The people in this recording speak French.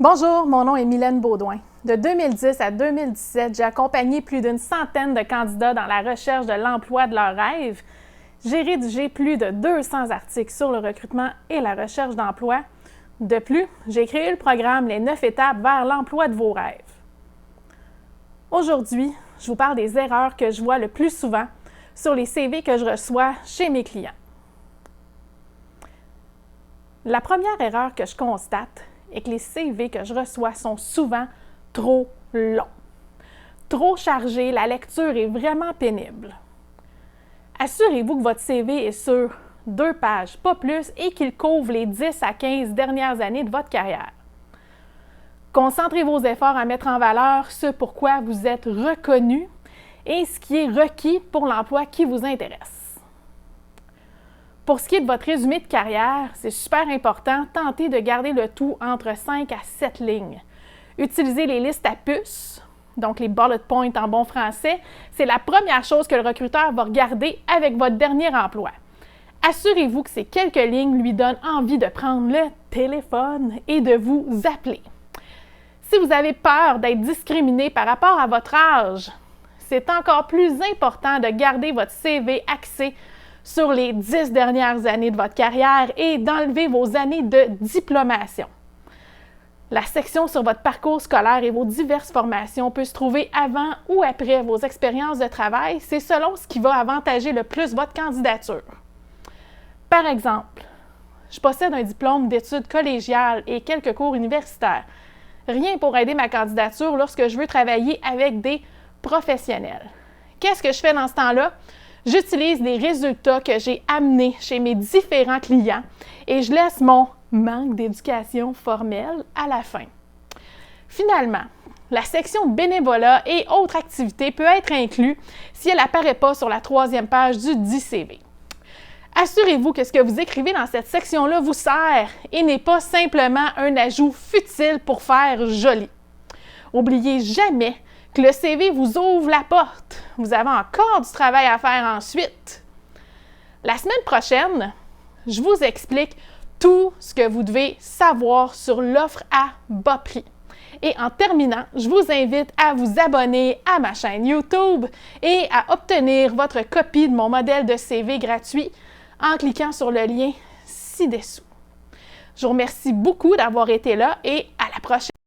Bonjour, mon nom est Mylène Beaudoin. De 2010 à 2017, j'ai accompagné plus d'une centaine de candidats dans la recherche de l'emploi de leurs rêves. J'ai rédigé plus de 200 articles sur le recrutement et la recherche d'emploi. De plus, j'ai créé le programme Les 9 étapes vers l'emploi de vos rêves. Aujourd'hui, je vous parle des erreurs que je vois le plus souvent sur les CV que je reçois chez mes clients. La première erreur que je constate est que les CV que je reçois sont souvent trop longs. Trop chargés, la lecture est vraiment pénible. Assurez-vous que votre CV est sur 2 pages, pas plus, et qu'il couvre les 10 à 15 dernières années de votre carrière. Concentrez vos efforts à mettre en valeur ce pourquoi vous êtes reconnu et ce qui est requis pour l'emploi qui vous intéresse. Pour ce qui est de votre résumé de carrière, c'est super important, tentez de garder le tout entre 5 à 7 lignes. Utilisez les listes à puces, donc les bullet points en bon français, c'est la première chose que le recruteur va regarder avec votre dernier emploi. Assurez-vous que ces quelques lignes lui donnent envie de prendre le téléphone et de vous appeler. Si vous avez peur d'être discriminé par rapport à votre âge, c'est encore plus important de garder votre CV axé sur les 10 dernières années de votre carrière et d'enlever vos années de diplomation. La section sur votre parcours scolaire et vos diverses formations peut se trouver avant ou après vos expériences de travail. C'est selon ce qui va avantager le plus votre candidature. Par exemple, je possède un diplôme d'études collégiales et quelques cours universitaires. Rien pour aider ma candidature lorsque je veux travailler avec des professionnels. Qu'est-ce que je fais dans ce temps-là? J'utilise les résultats que j'ai amenés chez mes différents clients et je laisse mon manque d'éducation formelle à la fin. Finalement, la section bénévolat et autres activités peut être inclue si elle n'apparaît pas sur la 3e page du dit CV. Assurez-vous que ce que vous écrivez dans cette section-là vous sert et n'est pas simplement un ajout futile pour faire joli. N'oubliez jamais que le CV vous ouvre la porte. Vous avez encore du travail à faire ensuite. La semaine prochaine, je vous explique tout ce que vous devez savoir sur l'offre à bas prix. Et en terminant, je vous invite à vous abonner à ma chaîne YouTube et à obtenir votre copie de mon modèle de CV gratuit en cliquant sur le lien ci-dessous. Je vous remercie beaucoup d'avoir été là et à la prochaine.